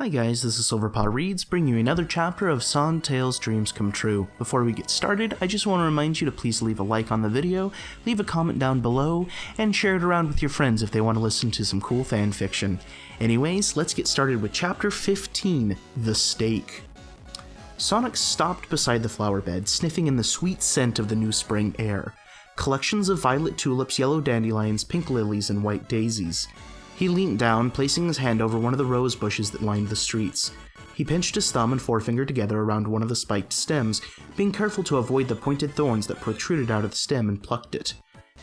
Hi guys, this is Silverpaw Reads, bringing you another chapter of Sontails Dreams Come True. Before we get started, I just want to remind you to please leave a like on the video, leave a comment down below, and share it around with your friends if they want to listen to some cool fan fiction. Anyways, let's get started with Chapter 15, The Stake. Sonic stopped beside the flower bed, sniffing in the sweet scent of the new spring air. Collections of violet tulips, yellow dandelions, pink lilies, and white daisies. He leaned down, placing his hand over one of the rose bushes that lined the streets. He pinched his thumb and forefinger together around one of the spiked stems, being careful to avoid the pointed thorns that protruded out of the stem, and plucked it.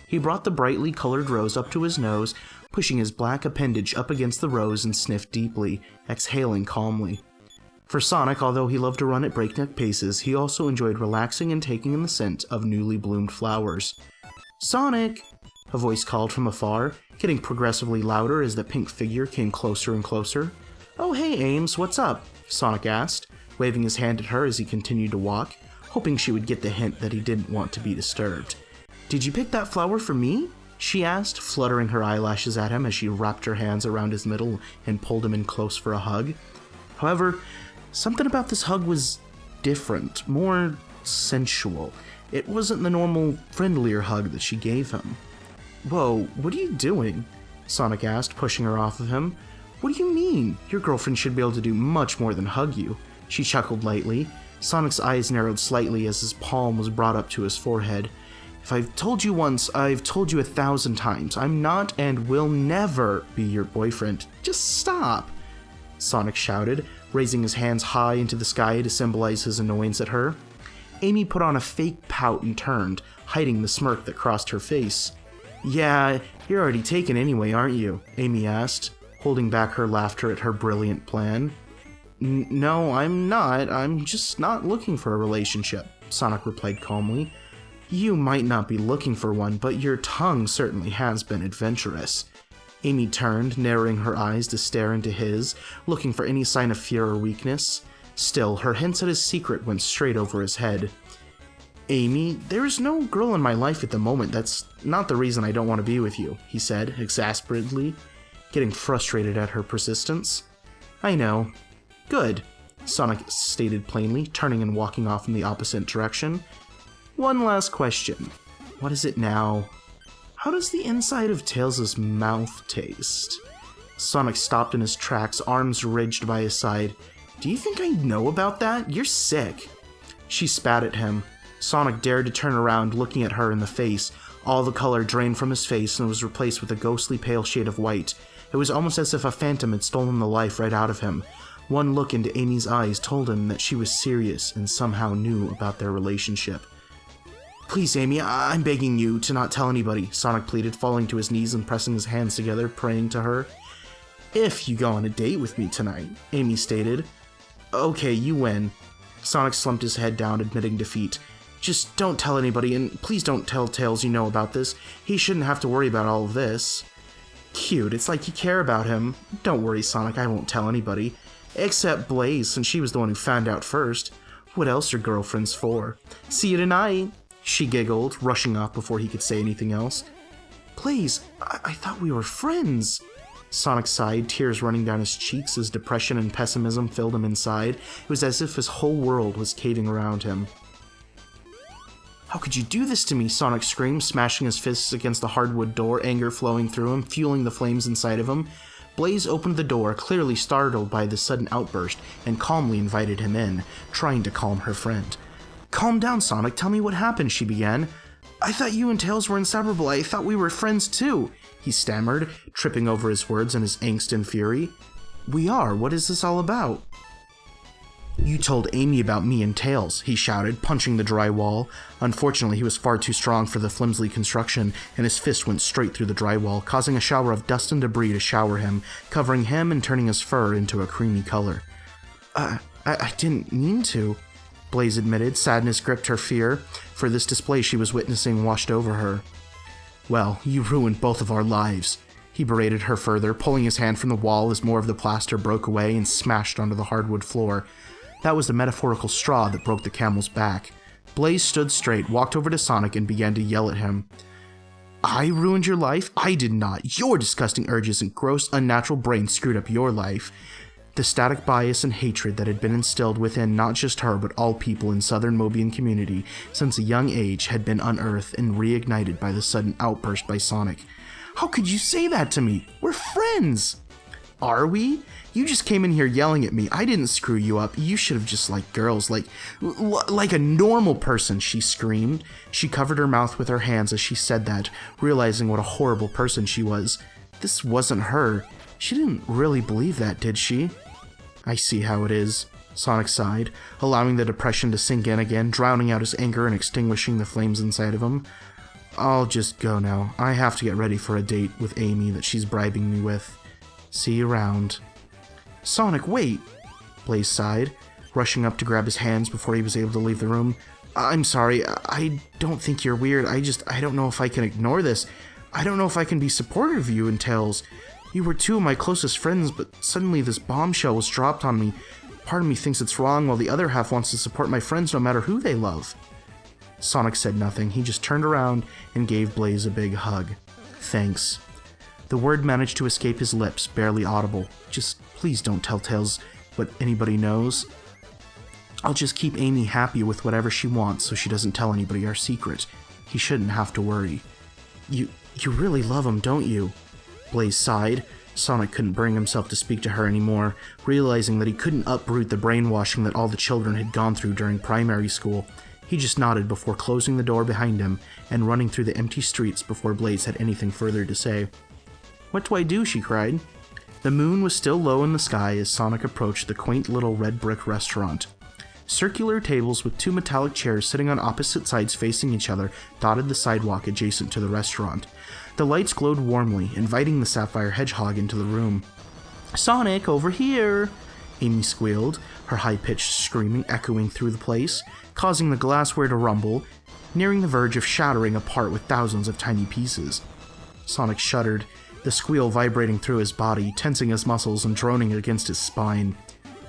He brought the brightly colored rose up to his nose, pushing his black appendage up against the rose, and sniffed deeply, exhaling calmly. For Sonic, although he loved to run at breakneck paces, he also enjoyed relaxing and taking in the scent of newly bloomed flowers. "Sonic!" a voice called from afar, getting progressively louder as the pink figure came closer and closer. "Oh hey Ames, what's up?" Sonic asked, waving his hand at her as he continued to walk, hoping she would get the hint that he didn't want to be disturbed. "Did you pick that flower for me?" she asked, fluttering her eyelashes at him as she wrapped her hands around his middle and pulled him in close for a hug. However, something about this hug was different, more sensual. It wasn't the normal, friendlier hug that she gave him. "Whoa, what are you doing?" Sonic asked, pushing her off of him. "What do you mean? Your girlfriend should be able to do much more than hug you." She chuckled lightly. Sonic's eyes narrowed slightly as his palm was brought up to his forehead. "If I've told you once, I've told you 1,000 times. I'm not and will never be your boyfriend. Just stop!" Sonic shouted, raising his hands high into the sky to symbolize his annoyance at her. Amy put on a fake pout and turned, hiding the smirk that crossed her face. "Yeah, you're already taken anyway, aren't you?" Amy asked, holding back her laughter at her brilliant plan. "No, I'm not. I'm just not looking for a relationship," Sonic replied calmly. "You might not be looking for one, but your tongue certainly has been adventurous." Amy turned, narrowing her eyes to stare into his, looking for any sign of fear or weakness. Still, her hints at his secret went straight over his head. "Amy, there's no girl in my life at the moment. That's not the reason I don't want to be with you," he said, exasperatedly, getting frustrated at her persistence. "I know." "Good," Sonic stated plainly, turning and walking off in the opposite direction. "One last question. What is it now? How does the inside of Tails' mouth taste?" Sonic stopped in his tracks, arms ridged by his side. "Do you think I know about that? You're sick." She spat at him. Sonic dared to turn around, looking at her in the face. All the color drained from his face and was replaced with a ghostly pale shade of white. It was almost as if a phantom had stolen the life right out of him. One look into Amy's eyes told him that she was serious and somehow knew about their relationship. "Please, Amy, I'm begging you to not tell anybody," Sonic pleaded, falling to his knees and pressing his hands together, praying to her. "If you go on a date with me tonight," Amy stated. "Okay, you win." Sonic slumped his head down, admitting defeat. "Just don't tell anybody, and please don't tell Tails you know about this. He shouldn't have to worry about all of this." "Cute, it's like you care about him." "Don't worry, Sonic, I won't tell anybody. Except Blaze, since she was the one who found out first. What else are girlfriends for?" "See you tonight," she giggled, rushing off before he could say anything else. "Blaze, I thought we were friends." Sonic sighed, tears running down his cheeks as depression and pessimism filled him inside. It was as if his whole world was caving around him. "How could you do this to me?" Sonic screamed, smashing his fists against the hardwood door, anger flowing through him, fueling the flames inside of him. Blaze opened the door, clearly startled by the sudden outburst, and calmly invited him in, trying to calm her friend. "Calm down, Sonic. Tell me what happened," she began. "I thought you and Tails were inseparable. I thought we were friends too," he stammered, tripping over his words in his angst and fury. "We are. What is this all about?" "You told Amy about me and Tails," he shouted, punching the dry wall. Unfortunately, he was far too strong for the flimsy construction, and his fist went straight through the drywall, causing a shower of dust and debris to shower him, covering him and turning his fur into a creamy color. I didn't mean to," Blaze admitted. Sadness gripped her fear, for this display she was witnessing washed over her. "Well, you ruined both of our lives," he berated her further, pulling his hand from the wall as more of the plaster broke away and smashed onto the hardwood floor. That was the metaphorical straw that broke the camel's back. Blaze stood straight, walked over to Sonic, and began to yell at him. "I ruined your life? I did not. Your disgusting urges and gross, unnatural brain screwed up your life." The static bias and hatred that had been instilled within not just her but all people in southern Mobian community since a young age had been unearthed and reignited by the sudden outburst by Sonic. How could you say that to me? We're friends! Are we? You just came in here yelling at me. I didn't screw you up. You should have just liked girls, like a normal person, she screamed. She covered her mouth with her hands as she said that, realizing what a horrible person she was. This wasn't her. She didn't really believe that, did she? I see how it is, Sonic sighed, allowing the depression to sink in again, drowning out his anger and extinguishing the flames inside of him. I'll just go now. I have to get ready for a date with Amy that she's bribing me with. See you around. Sonic, wait! Blaze sighed, rushing up to grab his hands before he was able to leave the room. I'm sorry, I don't think you're weird. I don't know if I can ignore this. I don't know if I can be supportive of you and Tails. You were two of my closest friends, but suddenly this bombshell was dropped on me. Part of me thinks it's wrong, while the other half wants to support my friends no matter who they love. Sonic said nothing. He just turned around and gave Blaze a big hug. Thanks. The word managed to escape his lips, barely audible. Just please don't tell Tails what anybody knows. I'll just keep Amy happy with whatever she wants so she doesn't tell anybody our secret. He shouldn't have to worry. You really love him, don't you? Blaze sighed. Sonic couldn't bring himself to speak to her anymore, realizing that he couldn't uproot the brainwashing that all the children had gone through during primary school. He just nodded before closing the door behind him and running through the empty streets before Blaze had anything further to say. What do I do? She cried. The moon was still low in the sky as Sonic approached the quaint little red brick restaurant. Circular tables with two metallic chairs sitting on opposite sides facing each other dotted the sidewalk adjacent to the restaurant. The lights glowed warmly, inviting the Sapphire Hedgehog into the room. Sonic, over here! Amy squealed, her high-pitched screaming echoing through the place, causing the glassware to rumble, nearing the verge of shattering apart with thousands of tiny pieces. Sonic shuddered, the squeal vibrating through his body, tensing his muscles and droning against his spine.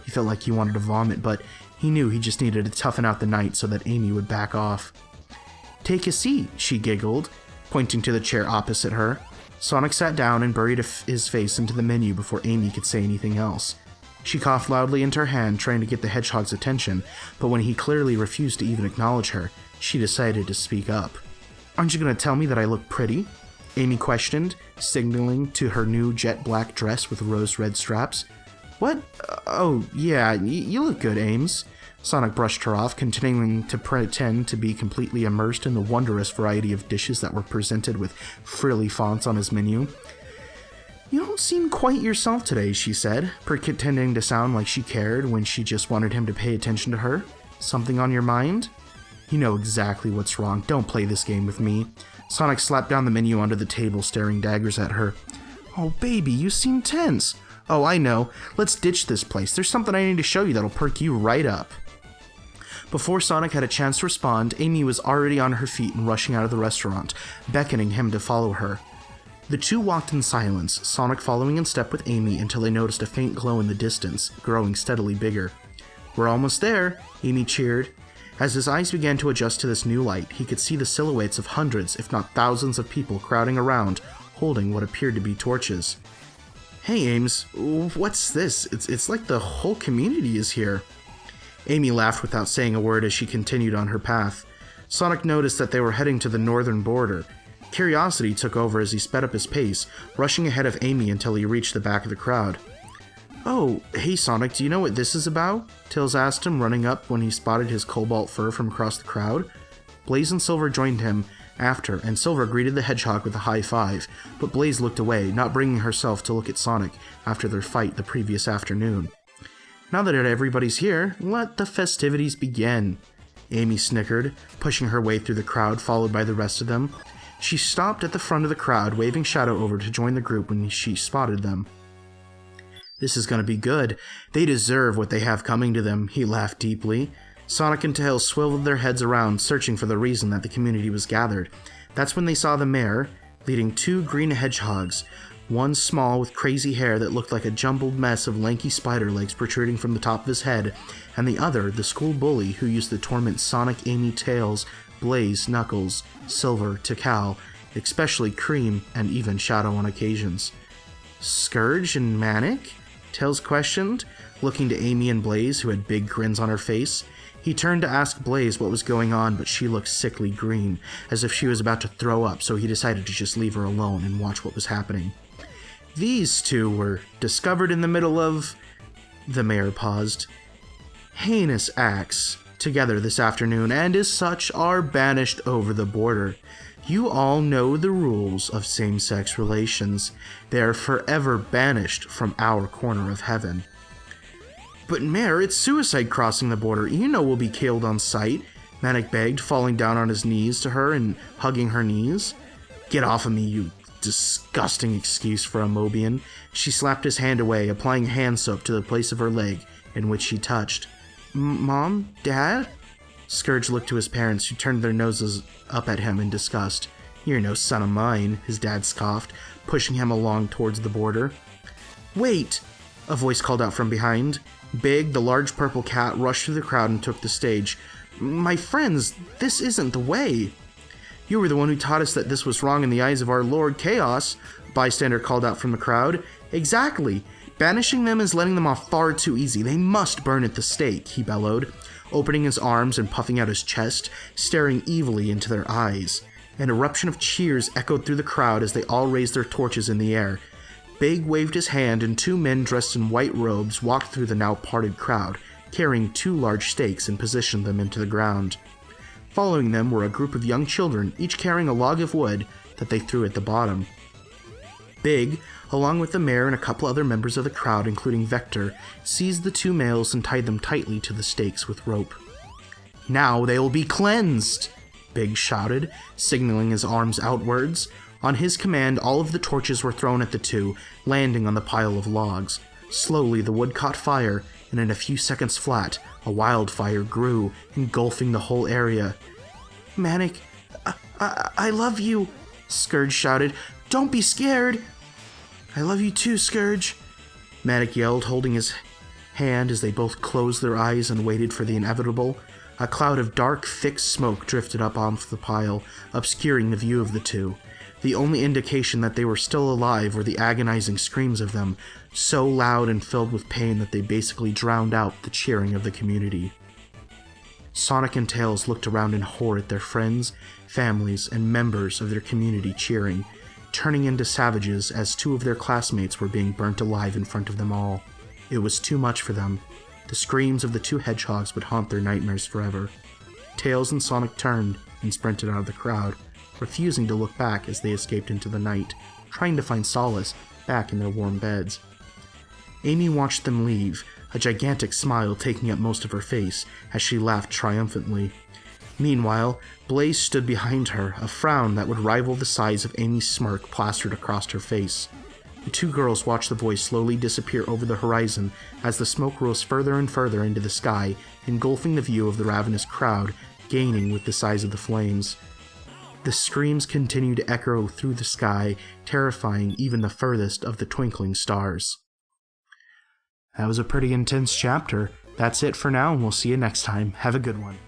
He felt like he wanted to vomit, but he knew he just needed to toughen out the night so that Amy would back off. Take a seat, she giggled, pointing to the chair opposite her. Sonic sat down and buried his face into the menu before Amy could say anything else. She coughed loudly into her hand, trying to get the hedgehog's attention, but when he clearly refused to even acknowledge her, she decided to speak up. Aren't you going to tell me that I look pretty? Amy questioned, signaling to her new jet black dress with rose-red straps. What? Oh, yeah, you look good, Ames. Sonic brushed her off, continuing to pretend to be completely immersed in the wondrous variety of dishes that were presented with frilly fonts on his menu. You don't seem quite yourself today, she said, pretending to sound like she cared when she just wanted him to pay attention to her. Something on your mind? You know exactly what's wrong. Don't play this game with me. Sonic slapped down the menu onto the table, staring daggers at her. Oh, baby, you seem tense. Oh, I know. Let's ditch this place. There's something I need to show you that'll perk you right up. Before Sonic had a chance to respond, Amy was already on her feet and rushing out of the restaurant, beckoning him to follow her. The two walked in silence, Sonic following in step with Amy until they noticed a faint glow in the distance, growing steadily bigger. We're almost there, Amy cheered. As his eyes began to adjust to this new light, he could see the silhouettes of hundreds, if not thousands of people crowding around, holding what appeared to be torches. Hey Ames, what's this? It's like the whole community is here. Amy laughed without saying a word as she continued on her path. Sonic noticed that they were heading to the northern border. Curiosity took over as he sped up his pace, rushing ahead of Amy until he reached the back of the crowd. Oh, hey Sonic, do you know what this is about? Tails asked him, running up when he spotted his cobalt fur from across the crowd. Blaze and Silver joined him after, and Silver greeted the hedgehog with a high five, but Blaze looked away, not bringing herself to look at Sonic after their fight the previous afternoon. Now that everybody's here, let the festivities begin, Amy snickered, pushing her way through the crowd, followed by the rest of them. She stopped at the front of the crowd, waving Shadow over to join the group when she spotted them. This is going to be good. They deserve what they have coming to them, he laughed deeply. Sonic and Tails swiveled their heads around, searching for the reason that the community was gathered. That's when they saw the mayor, leading two green hedgehogs, one small with crazy hair that looked like a jumbled mess of lanky spider legs protruding from the top of his head, and the other, the school bully who used to torment Sonic, Amy, Tails, Blaze, Knuckles, Silver, Tikal, especially Cream, and even Shadow on occasions. Scourge and Manic? Tails questioned, looking to Amy and Blaze, who had big grins on her face. He turned to ask Blaze what was going on, but she looked sickly green, as if she was about to throw up, so he decided to just leave her alone and watch what was happening. These two were discovered in the middle of... The mayor paused. Heinous acts together this afternoon, and as such are banished over the border. You all know the rules of same-sex relations. They are forever banished from our corner of heaven. But Mayor, it's suicide crossing the border. You know we'll be killed on sight, Manic begged, falling down on his knees to her and hugging her knees. Get off of me, you disgusting excuse for a Mobian. She slapped his hand away, applying hand soap to the place of her leg in which she touched. Mom? Dad? Scourge looked to his parents, who turned their noses up at him in disgust. You're no son of mine, his dad scoffed, pushing him along towards the border. Wait! A voice called out from behind. Big, the large purple cat, rushed through the crowd and took the stage. My friends, this isn't the way. You were the one who taught us that this was wrong in the eyes of our Lord Chaos, a bystander called out from the crowd. Exactly. Banishing them is letting them off far too easy. They must burn at the stake, he bellowed, opening his arms and puffing out his chest, staring evilly into their eyes. An eruption of cheers echoed through the crowd as they all raised their torches in the air. Big waved his hand, and two men dressed in white robes walked through the now parted crowd, carrying two large stakes and positioned them into the ground. Following them were a group of young children, each carrying a log of wood that they threw at the bottom. Big, along with the mayor and a couple other members of the crowd, including Vector, seized the two males and tied them tightly to the stakes with rope. Now they will be cleansed, Big shouted, signaling his arms outwards. On his command, all of the torches were thrown at the two, landing on the pile of logs. Slowly, the wood caught fire, and in a few seconds flat, a wildfire grew, engulfing the whole area. Manic, I love you, Scourge shouted. Don't be scared. I love you too, Scourge, Manic yelled, holding his hand as they both closed their eyes and waited for the inevitable. A cloud of dark, thick smoke drifted up off the pile, obscuring the view of the two. The only indication that they were still alive were the agonizing screams of them, so loud and filled with pain that they basically drowned out the cheering of the community. Sonic and Tails looked around in horror at their friends, families, and members of their community cheering, turning into savages as two of their classmates were being burnt alive in front of them all. It was too much for them. The screams of the two hedgehogs would haunt their nightmares forever. Tails and Sonic turned and sprinted out of the crowd, refusing to look back as they escaped into the night, trying to find solace back in their warm beds. Amy watched them leave, a gigantic smile taking up most of her face as she laughed triumphantly. Meanwhile, Blaze stood behind her, a frown that would rival the size of Amy's smirk plastered across her face. The two girls watched the voice slowly disappear over the horizon as the smoke rose further and further into the sky, engulfing the view of the ravenous crowd, gaining with the size of the flames. The screams continued to echo through the sky, terrifying even the furthest of the twinkling stars. That was a pretty intense chapter. That's it for now, and we'll see you next time. Have a good one.